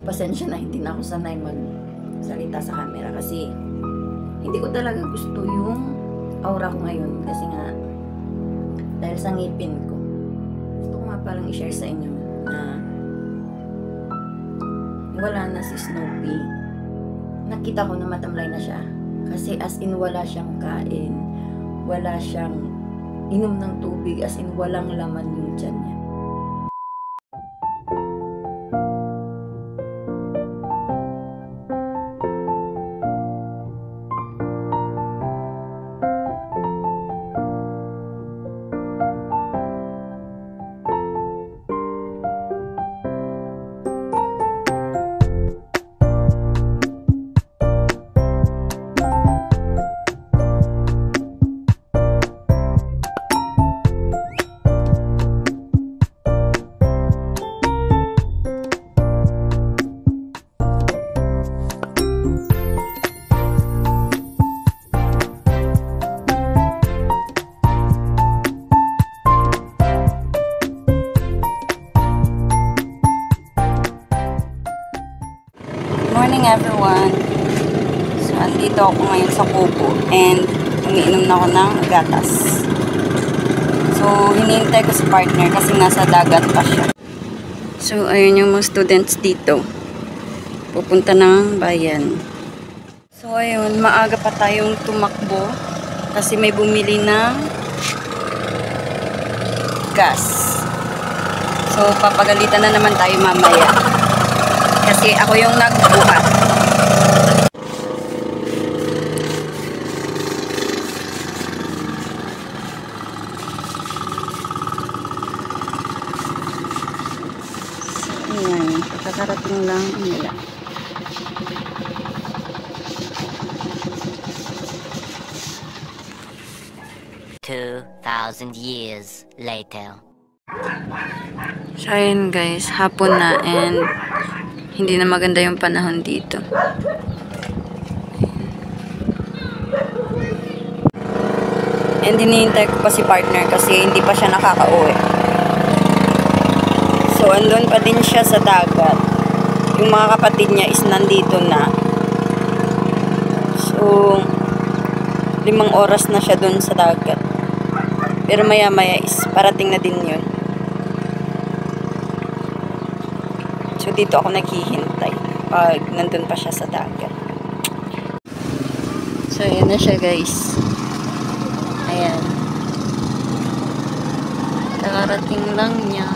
Pasensya na, hindi na ako sanay magsalita sa camera kasi hindi ko talaga gusto yung aura ko ngayon kasi nga dahil sa ngipin ko. Gusto ko nga palang i-share sa inyo na wala na si Snoopy. Nakita ko na matamlay na siya kasi as in wala siyang kain, wala siyang inom ng tubig, as in walang laman yung tiyan niya. Morning everyone! So, andito ako ngayon sa kubo and umiinom na ako ng gatas. So, hinihintay ko si partner kasi nasa dagat pa siya. So, ayun yung mga students dito. Pupunta ng bayan. So, ayun, maaga pa tayong tumakbo kasi may bumili ng gas. So, papagalitan na naman tayo mamaya. Kasi ako yung nagbuhat. Ayan, kakarating lang nila. $2,000 years later. So, ayan guys, hapon na and hindi na maganda yung panahon dito. And hinihintay ko pa si partner kasi hindi pa siya nakakauwi. So, andun pa din siya sa dagat. Yung mga kapatid niya is nandito na. So, 5 oras na siya dun sa dagat. Pero maya-maya is parating na din yun. So, dito ako naghihintay pag nandun pa siya sa dagat. So, ayan na siya guys. Ayan. Nakarating lang niya.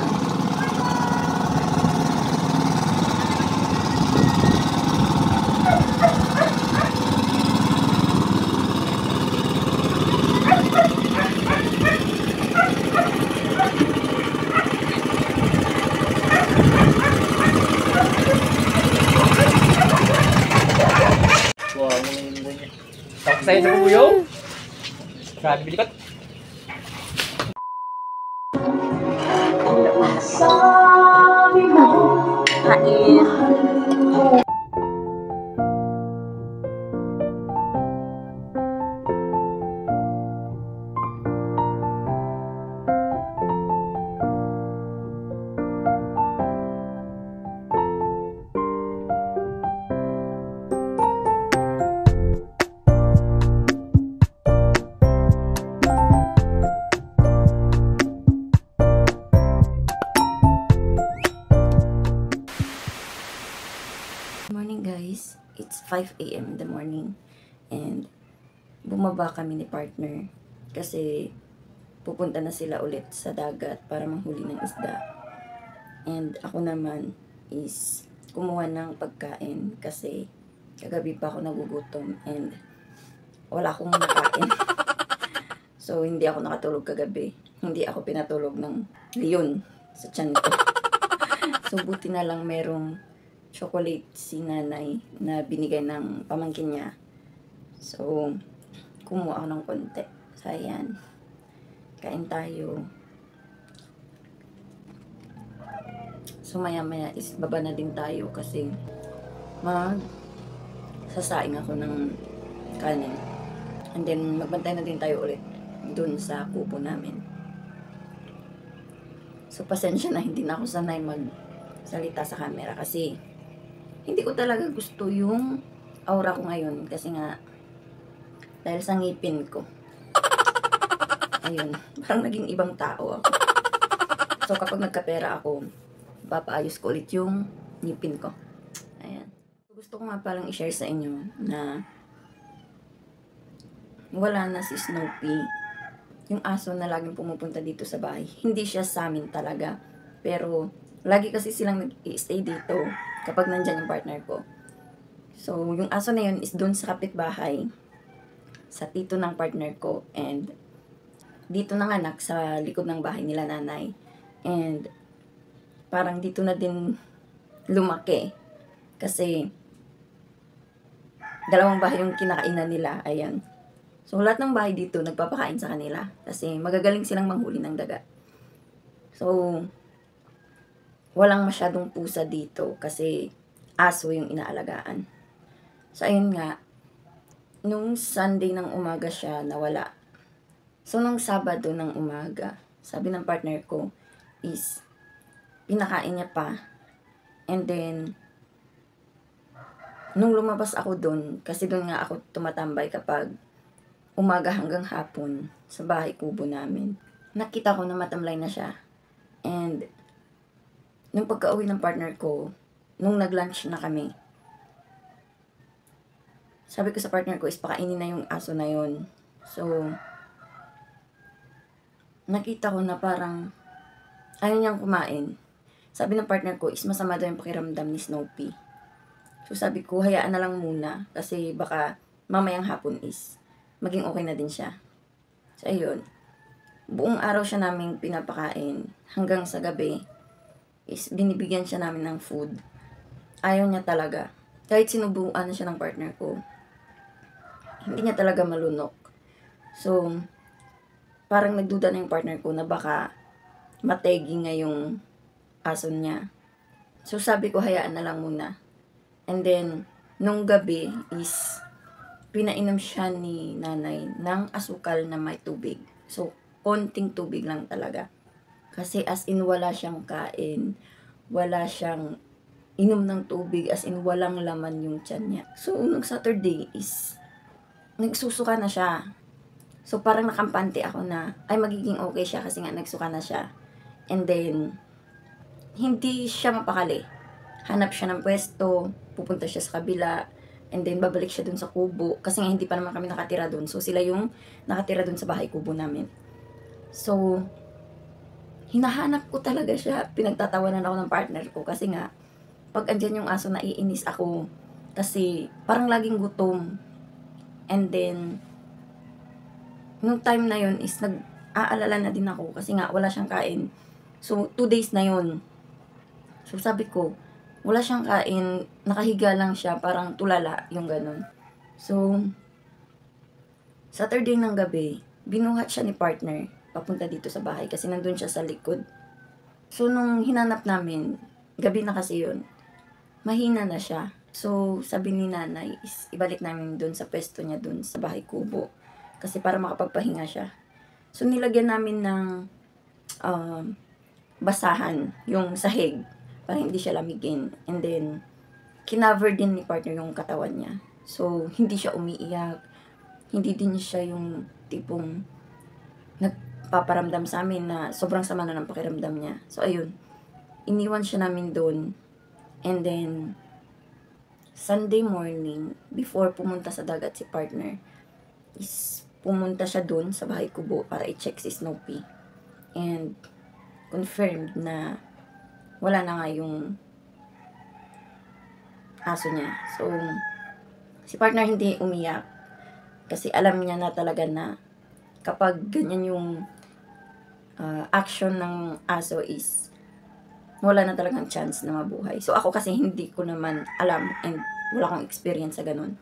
Sa'yo sa bubuyo? Grabe bilikot. Hain. Morning guys, it's 5 AM in the morning and bumaba kami ni partner kasi pupunta na sila ulit sa dagat para manghuli ng isda. And ako naman is kumuha ng pagkain kasi kagabi pa ako nagugutom and wala akong nakain. So hindi ako nakatulog kagabi. Hindi ako pinatulog ng leon sa tiyan ko. So buti na lang merong chocolate si nanay na binigay ng pamangkin niya. So, kumuha ako ng konti. So, ayan. Kain tayo. So, maya-maya is baba na din tayo kasi sasaing ako ng kanin. And then, magbantay na din tayo ulit dun sa kubo namin. So, pasensya na, hindi na ako sanay magsalita sa camera kasi hindi ko talaga gusto yung aura ko ngayon kasi nga dahil sa ngipin ko. Ayun, parang naging ibang tao ako. So kapag nagkapera ako, papaayos ko ulit yung ngipin ko. Ayan. Gusto ko nga palang i-share sa inyo na wala na si Snoopy. Yung aso na laging pumupunta dito sa bahay. Hindi siya sa amin talaga. Pero lagi kasi silang nag-i-stay dito kapag nandyan yung partner ko. So yung aso na yun is doon sa kapitbahay, sa tito ng partner ko, and dito nanganak sa likod ng bahay nila nanay. And parang dito na din lumaki. Kasi dalawang bahay yung kinakainan nila. Ayan. So lahat ng bahay dito nagpapakain sa kanila. Kasi magagaling silang manghuli ng daga. So walang masyadong pusa dito kasi aso yung inaalagaan. So ayun nga, nung Sunday ng umaga siya nawala. So nung Sabado ng umaga, sabi ng partner ko is pinakain niya pa. And then nung lumabas ako doon, kasi doon nga ako tumatambay kapag umaga hanggang hapon sa bahay kubo namin. Nakita ko na matamlay na siya. And nung pagka-uwi ng partner ko, nung nag-lunch na kami, sabi ko sa partner ko is pakainin na yung aso na yun. So nakita ko na parang ayaw niyang kumain. Sabi ng partner ko is masama daw yung pakiramdam ni Snoopy. So sabi ko, hayaan na lang muna kasi baka mamayang hapon is maging okay na din siya. So ayun, buong araw siya namin pinapakain hanggang sa gabi is binibigyan siya namin ng food. Ayaw niya talaga. Kahit sinubuan na siya ng partner ko, hindi niya talaga malunok. So parang nagduda na yung partner ko na baka mategi nga yung aso niya. So sabi ko, hayaan na lang muna. And then, nung gabi is pinainom siya ni nanay ng asukal na may tubig. So, konting tubig lang talaga. Kasi as in wala siyang kain, wala siyang inom ng tubig, as in walang laman yung tiyan niya. So, nung Saturday is nagsusuka na siya. So, parang nakampante ako na, ay magiging okay siya kasi nga nagsuka na siya. And then, hindi siya mapakali. Hanap siya ng pwesto, pupunta siya sa kabila, and then babalik siya dun sa kubo. Kasi nga hindi pa naman kami nakatira dun. So, sila yung nakatira dun sa bahay kubo namin. So, hinahanap ko talaga siya. Pinagtatawanan ako ng partner ko. Kasi nga, pag andyan yung aso, naiinis ako. Kasi, parang laging gutom. And then, nung time na yun is nag-aalala na din ako kasi nga wala siyang kain. So 2 days na yun. So sabi ko, wala siyang kain, nakahiga lang siya, parang tulala yung ganun. So Saturday ng gabi, binuhat siya ni partner papunta dito sa bahay kasi nandun siya sa likod. So nung hinanap namin, gabi na kasi yun, mahina na siya. So sabi ni nanay is ibalik namin dun sa pwesto niya dun sa bahay kubo. Kasi para makapagpahinga siya. So, nilagyan namin ng basahan, yung sahig, para hindi siya lamigin. And then, kinover din ni partner yung katawan niya. So, hindi siya umiiyak. Hindi din siya yung tipong nagpaparamdam sa amin na sobrang sama na ng pakiramdam niya. So, ayun. Iniwan siya namin doon. And then, Sunday morning, before pumunta sa dagat si partner, is pumunta siya doon sa bahay kubo para i-check si Snoopy. And confirmed na wala na nga yung aso niya. So, si partner hindi umiyak kasi alam niya na talaga na kapag ganyan yung action ng aso is wala na talagang chance na mabuhay. So, ako kasi hindi ko naman alam and wala akong experience sa ganun.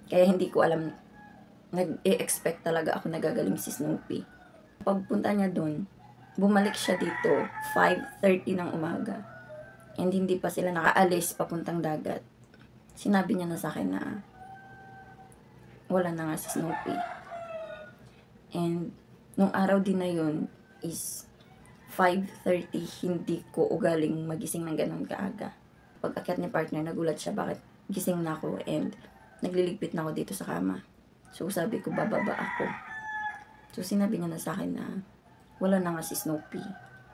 Kaya hindi ko alam, nag-e-expect talaga ako na gagaling si Snoopy. Pagpunta niya doon, bumalik siya dito 5:30 ng umaga. And hindi pa sila nakaalis papuntang dagat. Sinabi niya na sa akin na wala na nga si Snoopy. And nung araw din na yun is 5:30, hindi ko ugaling magising ng ganun kaaga. pag akyat ni partner, nagulat siya bakit gising na ako and nagliligpit na ako dito sa kama. So, sabi ko, bababa ako. So, sinabi niya na sa akin na wala na nga si Snoopy.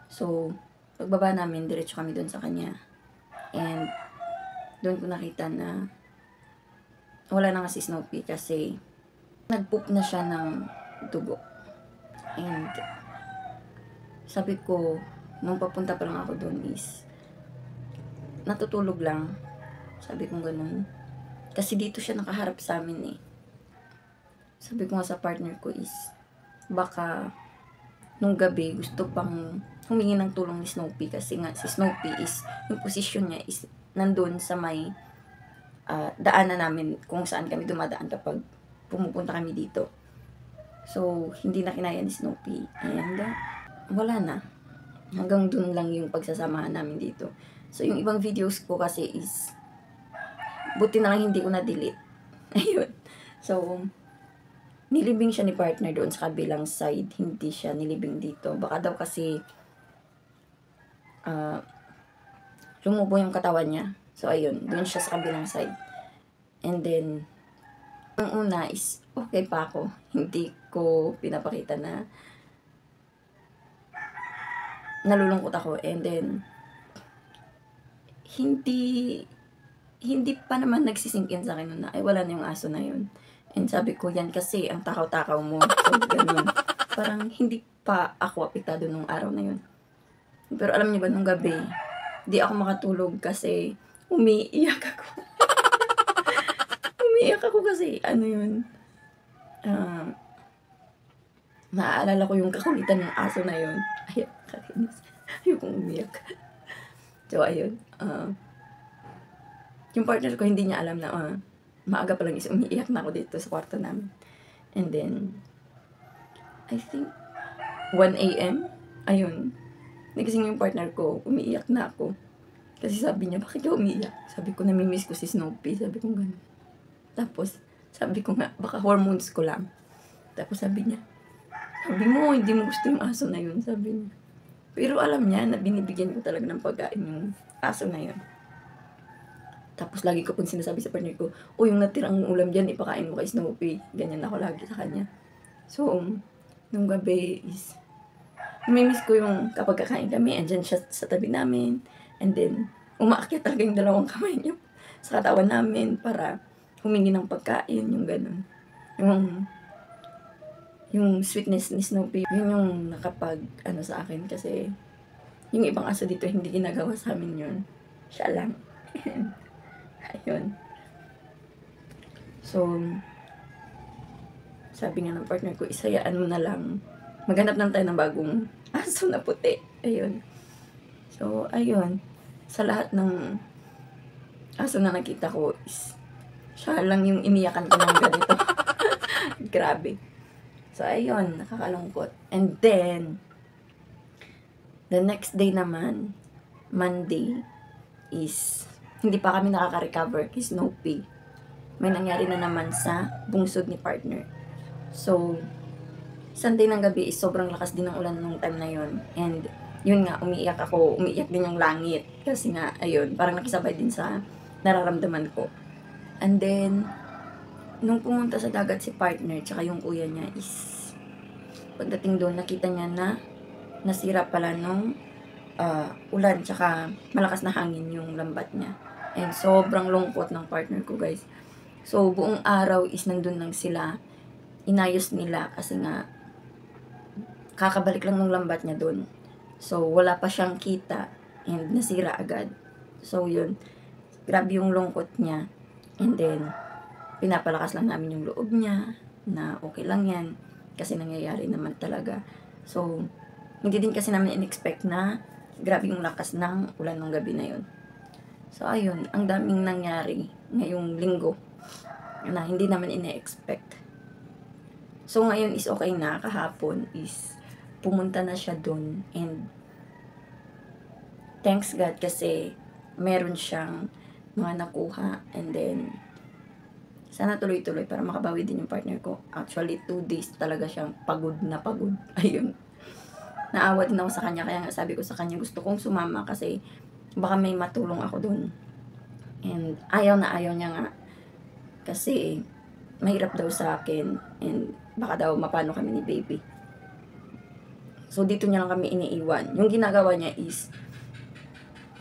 So, pagbaba namin, diretso kami doon sa kanya. And, doon ko nakita na wala na nga si Snoopy kasi nag-poop na siya ng dugo. And, sabi ko, nung papunta pa lang ako doon is, natutulog lang. Sabi ko ganun. Kasi dito siya nakaharap sa amin eh. Sabi ko nga sa partner ko is, baka nung gabi gusto pang humingi ng tulong ni Snoopy kasi nga si Snoopy is, yung posisyon niya is nandun sa may daanan namin kung saan kami dumadaan kapag pumupunta kami dito. So, hindi na kinaya ni Snoopy. And, wala na. Hanggang dun lang yung pagsasamahan namin dito. So, yung ibang videos ko kasi is, buti na lang hindi ko na-delete. Ayun. So, nilibing siya ni partner doon sa kabilang side. Hindi siya nilibing dito. Baka daw kasi, lumubo yung katawan niya. So, ayun. Doon siya sa kabilang side. And then, ang una is, okay pa ako. Hindi ko pinapakita na nalulungkot ako. And then, hindi pa naman nagsisingkin sa akin na, ay, wala na yung aso na yun. And sabi ko, yan kasi ang takaw-takaw mo. So, ganun. Parang hindi pa ako apektado nung araw na yun. Pero alam niyo ba, nung gabi, di ako makatulog kasi umiiyak ako. Umiiyak ako kasi, ano yun, naaalala ko yung kakulitan ng aso na yun. Ayaw, kakainis. Ayaw kong umiyak. So, ayun. Yung partner ko, hindi niya alam na, maaga pa lang is umiiyak na ako dito sa kwarto namin. And then, I think, 1 a.m., ayun. Nagising yung partner ko, umiiyak na ako. Kasi sabi niya, bakit ka umiiyak? Sabi ko, namimiss ko si Snoopy. Sabi ko gano'n. Tapos, sabi ko nga, baka hormones ko lang. Tapos sabi niya, sabi mo, hindi mo gusto yung aso na yun, sabi niya. Pero alam niya na binibigyan ko talaga ng pagkain yung aso na yun. Tapos lagi ko pong sinasabi sa partner ko, yung natirang ulam dyan, ipakain mo kay Snoopy. Ganyan ako lagi sa kanya. So, nung gabi is, namimiss ko yung kapag kakain kami, andyan siya sa tabi namin. And then, umaakyat talaga yung dalawang kamay niya sa katawan namin para humingi ng pagkain, yung gano'n. Yung sweetness ni Snoopy, yun yung nakapag, sa akin, kasi yung ibang aso dito, hindi ginagawa sa amin yun. Siya lang. Ayun. So, sabi nga ng partner ko, isayaan mo na lang. Maghanap lang tayo ng bagong aso na puti. Ayun. So, ayun. Sa lahat ng aso na nakita ko is, siya lang yung iniyakan ko ng ganito. Grabe. So, ayun, nakakalungkot. And then, the next day naman, Monday, is, hindi pa kami nakaka-recover kay Snoopy. May nangyari na naman sa bungsod ni partner. So, Sunday ng gabi is sobrang lakas din ng ulan nung time na yun. And, yun nga, umiiyak ako, umiiyak din yung langit. Kasi nga, ayun, parang nakisabay din sa nararamdaman ko. And then, nung pumunta sa dagat si partner, tsaka yung kuya niya is, pagdating doon, nakita niya na nasira pala nung ulan, tsaka malakas na hangin yung lambat niya. And sobrang lungkot ng partner ko, guys. So, buong araw is nandun lang sila, inayos nila kasi nga, kakabalik lang ng lambat niya doon. So, wala pa siyang kita and nasira agad. So, yun. Grabe yung lungkot niya. And then, pinapalakas lang namin yung loob niya na okay lang yan kasi nangyayari naman talaga. So, hindi din kasi namin in-expect na grabe yung lakas ng ulan ng gabi na yun. So, ayun, ang daming nangyari ngayong linggo na hindi naman ina-expect. So, ngayon is okay na. Kahapon is pumunta na siya dun and thanks God kasi meron siyang mga nakuha and then sana tuloy-tuloy para makabawi din yung partner ko. Actually, 2 days talaga siyang pagod na pagod. Ayun. Naawa din ako sa kanya. Kaya nga sabi ko sa kanya, gusto kong sumama kasi baka may matulong ako dun. And ayaw na ayaw niya nga. Kasi mahirap daw sa akin. And baka daw mapano kami ni baby. So dito niya lang kami iniiwan. Yung ginagawa niya is,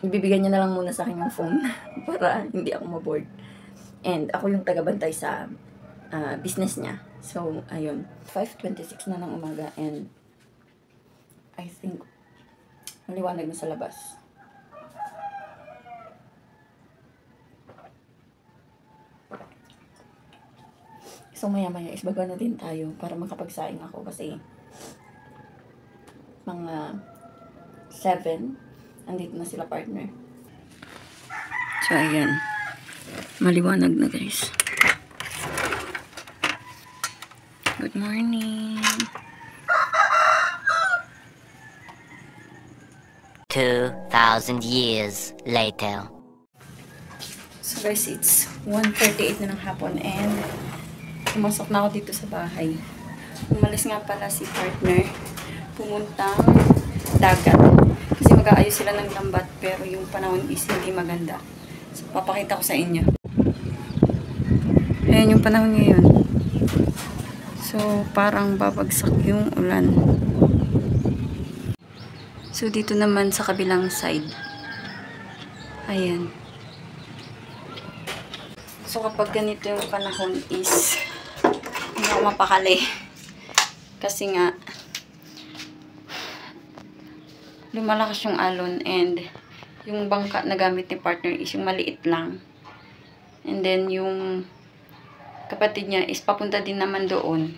ibibigay niya na lang muna sa akin yung phone para hindi ako maboard. And ako yung tagabantay sa business niya. So, ayun. 5:26 na ng umaga and I think maliwanag na sa labas. So, maya-maya is baba na din tayo para makapagsaing ako kasi mga 7 andito na sila partner. So, ayan. Maliwanag na guys. Good morning. 2,000 years later. So guys, it's 1:38 na ng hapon and pumasok na ako dito sa bahay. Umalis nga pala si partner. Pumuntang dagat. Kasi mag-aayos sila ng lambat pero yung panahon is hindi maganda. So papakita ko sa inyo. Ayan yung panahon ngayon. So parang babagsak yung ulan. So dito naman sa kabilang side. Ayan. So kapag ganito yung panahon is hindi ako mapakali. Kasi nga lumalakas yung alon and yung bangka na gamit ni partner is yung maliit lang. And then yung kapatid niya is papunta din naman doon.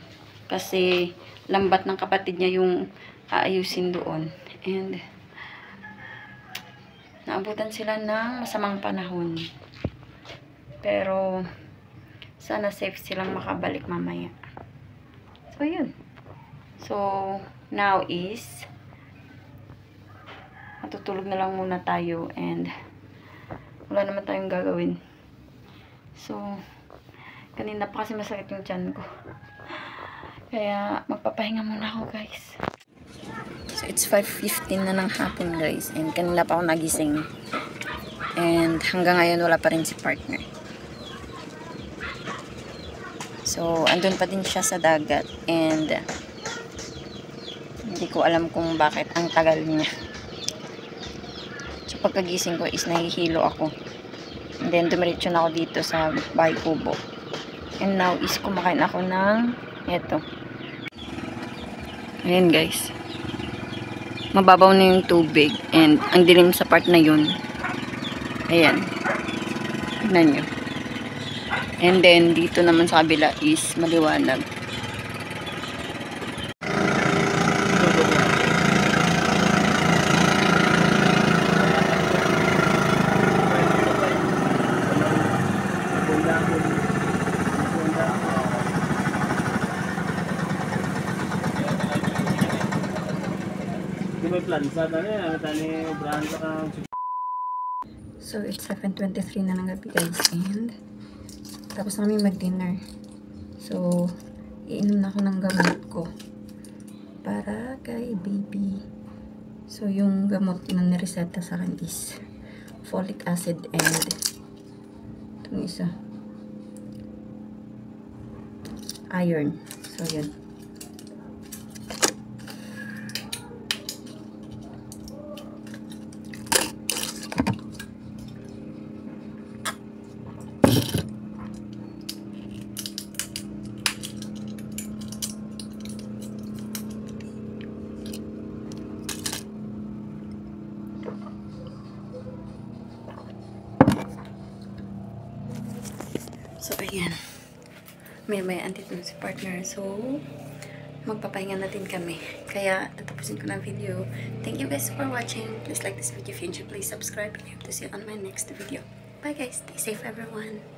Kasi lambat ng kapatid niya yung aayusin doon. And naabutan sila ng masamang panahon. Pero sana safe silang makabalik mamaya. So yun. So now is matutulog na lang muna tayo and wala naman tayong gagawin. So kanina pa kasi masakit yung tiyan ko. Kaya magpapahinga muna ako guys. So it's 5:15 na ng hapon guys and kanina pa ako nagising. And hanggang ngayon wala pa rin si partner. So andun pa din siya sa dagat and hindi ko alam kung bakit ang tagal niya. So pagkagising ko is nahihilo ako. And then dumiretso na ako dito sa bahay kubo. And now is kumakain ako ng eto. Ayan guys. Mababaw na yung tubig. And ang dilim sa part na yun. Ayan. Tignan nyo. And then dito naman sa kabila is maliwanag. So it's 7:23 na ng gabi guys and tapos na kami mag-dinner. So iinom na ako ng gamot ko para kay baby. So yung gamot na nireseta sa akin is folic acid and itong isa iron. So yun. So, ayan. May andito si partner. So, magpapahinga na din kami. Kaya, tatapusin ko ng video. Thank you guys for watching. Please like this video if you enjoyed. Please subscribe. I hope to see you on my next video. Bye guys. Stay safe everyone.